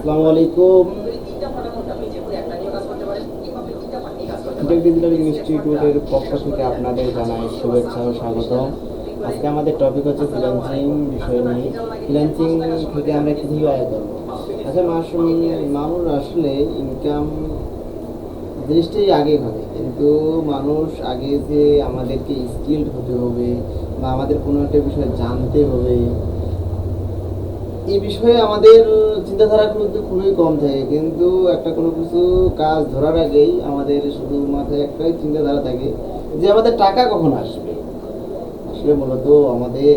আসসালামু আলাইকুম। ডিজিটাল ইনস্টিটিউটের পক্ষ থেকে আপনাদের জানাই শুভেচ্ছা ও স্বাগতম। আজকে আমাদের টপিক হচ্ছে ফ্রিল্যান্সিং বিষয় নিয়ে। ফ্রিল্যান্সিং থেকে আমরা কীভাবে আয় করবো। আচ্ছা, মানুষ আসলে ইনকাম জিনিসটাই আগে ভাবে, কিন্তু মানুষ আগে যে আমাদেরকে স্কিলড হতে হবে বা আমাদের কোনো একটা বিষয় জানতে হবে, এই বিষয়ে আমাদের চিন্তাধারাগুলো কিন্তু খুবই কম থাকে। কিন্তু একটা কোনো কিছু কাজ ধরার আগেই আমাদের শুধু মাথায় একটাই চিন্তাধারা থাকে যে আমাদের টাকা কখন আসবে। আসলে মূলত আমাদের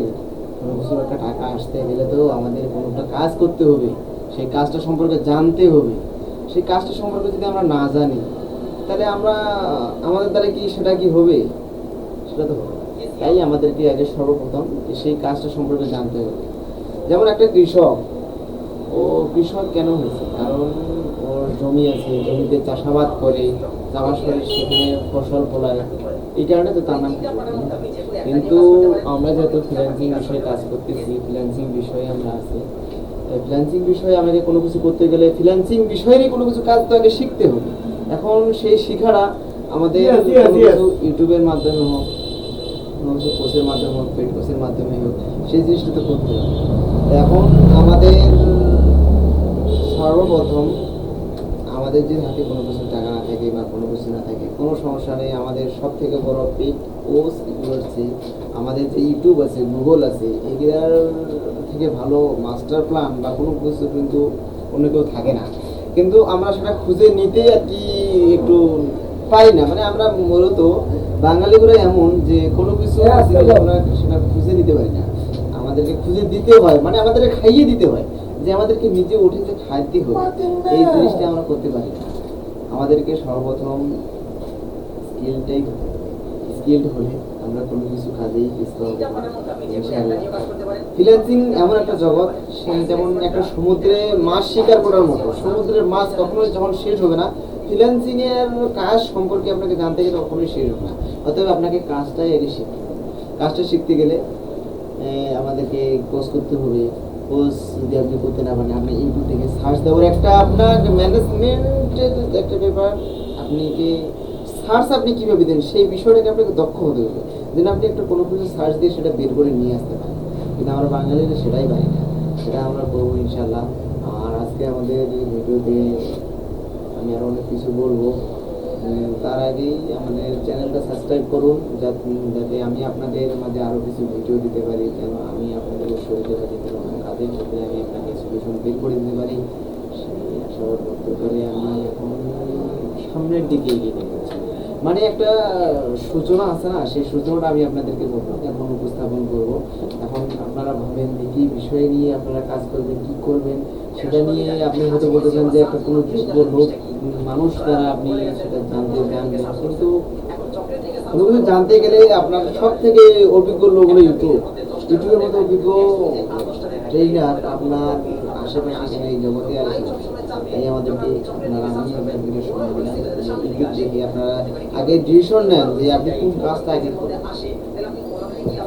কোনো কিছু একটা টাকা আসতে গেলে তো আমাদের কোনো একটা কাজ করতে হবে, সেই কাজটা সম্পর্কে জানতে হবে। সেই কাজটা সম্পর্কে যদি আমরা না জানি, তাহলে আমাদের দ্বারা কি সেটা কি হবে? সেটা তো হবে না। তাই আমাদেরকে আগে সর্বপ্রথম সেই কাজটা সম্পর্কে জানতে হবে। যেমন একটা কৃষক, ও কৃষক কেন হয়েছে? কারণ ওর জমি আছে, জমিতে চাষাবাদ করে, চাষ করে সেখানে ফসল ফলায়, এই কারণে তো তার নাম কৃষক। কিন্তু আমরা যেহেতু ফ্রিল্যান্সিং বিষয়ে কাজ করতেছি, ফ্রিল্যান্সিং বিষয়ে আমরা আছি, ফ্রিল্যান্সিং বিষয়ে আমাকে কোনো কিছু করতে গেলে ফ্রিল্যান্সিং বিষয়েরই কোনো কিছু কাজ তো আগে শিখতে হবে। এখন সেই শিখাটা আমাদের ইউটিউবের মাধ্যমে হোক, কোনো কিছু কোর্সের মাধ্যমে হোক, পেড কোর্সের মাধ্যমে হোক, সেই জিনিসটা তো করতে হবে। এখন আমাদের সর্বপ্রথম আমাদের যদি হাতে কোনো কিছু টাকা না থাকে বা কোনো কিছু না থাকে, কোনো সমস্যা নেই। আমাদের সব থেকে বড় পেড কোর্স এগুলো হচ্ছে আমাদের যে ইউটিউব আছে, গুগল আছে, এগুলার থেকে ভালো মাস্টার প্ল্যান বা কোনো কিছু কিন্তু অন্য কেউ থাকে না। কিন্তু আমরা সেটা খুঁজে নিতে আর কি একটু পাই না। মানে আমরা মূলত বাঙালিগুলো এমন যে কোনো কিছু আমরা সেটা খুঁজে নিতে পারি না, আমাদেরকে খুঁজে দিতে হয়, মানে আমাদেরকে খাইয়ে দিতে হয়, যে আমাদেরকে নিজে উঠে যে খাইতে হবে, এই জিনিসটা আমরা করতে পারি না। আমাদেরকে সর্বপ্রথম স্কিলটাই স্কিলড হলে আমরা কোনো কিছু কাজেই ব্যস্ত হব ইনশাআল্লাহ। ফ্রিল্যান্সিং এমন একটা জগৎ, যেমন একটা সমুদ্রে মাছ শিকার করার মতো। সমুদ্রের মাছ কখনোই যখন শেষ হবে না, ফ্রিল্যান্সিং এর কাজ সম্পর্কে আপনাকে জানতে গেলে কখনোই শেষ হবে না। অতএব আপনাকে কাজটাই আগে শিখতে হবে। কাজটা শিখতে গেলে আমাদেরকে কোর্স করতে হবে। কোর্স যদি আপনি করতে না পারেন, আপনি ইউটিউব থেকে সার্চ দেওয়ার একটা আপনার ম্যানেজমেন্টের একটা ব্যাপার। আপনি কি সার্চ আপনি কীভাবে দেন, সেই বিষয়টাকে আপনাকে দক্ষ হতে হবে, যেন আপনি একটা কোনো কিছু সার্চ দিয়ে সেটা বের করে নিয়ে আসতে পারেন। কিন্তু আমরা বাঙালিরা সেটাই পারি না। সেটা আমরা করবো ইনশাল্লাহ। আর আজকে আমাদের ভিডিওতে আমি আরও অনেক কিছু বলবো। তার আগেই আমাদের চ্যানেলটা সাবস্ক্রাইব করুন, যাতে আমি আপনাদের মাঝে আরও কিছু ভিডিও দিতে পারি, যেন আমি আপনাদের উৎস দিতে পারি, যেন কাজের ক্ষেত্রে আমি আপনাকে সলিউশন বের করে দিতে পারি। সেই আশাবাদ ব্যক্ত করে আমি এখন সামনের দিকে এগিয়ে নিয়ে যাচ্ছি। মানে একটা সূচনা আছে না, সেই সূচনাটা আমি আপনাদেরকে বলবো, এখন উপস্থাপন করব। এখন আপনারা ভাবেন যে কী বিষয় নিয়ে আপনারা কাজ করবেন, কী করবেন, সেটা নিয়ে আপনি হয়তো বলতেছেন যে একটা কোনো যোগ্য লোক মানুষ দ্বারা আপনি সেটা জানবেন। কিন্তু কোনো কিছু জানতে গেলে আপনার সব থেকে অভিজ্ঞ লোক হলো ইউটিউবের মতো অভিজ্ঞ ট্রেনার আপনার আশেপাশে এই জগতে আছে। তাই আমাদেরকে আপনাদেরকে সময় দিন, ইউটিউব দেখে আপনারা আগে ডিসিশন নেন যে আপনি কোন কাজটা আগে করবেন।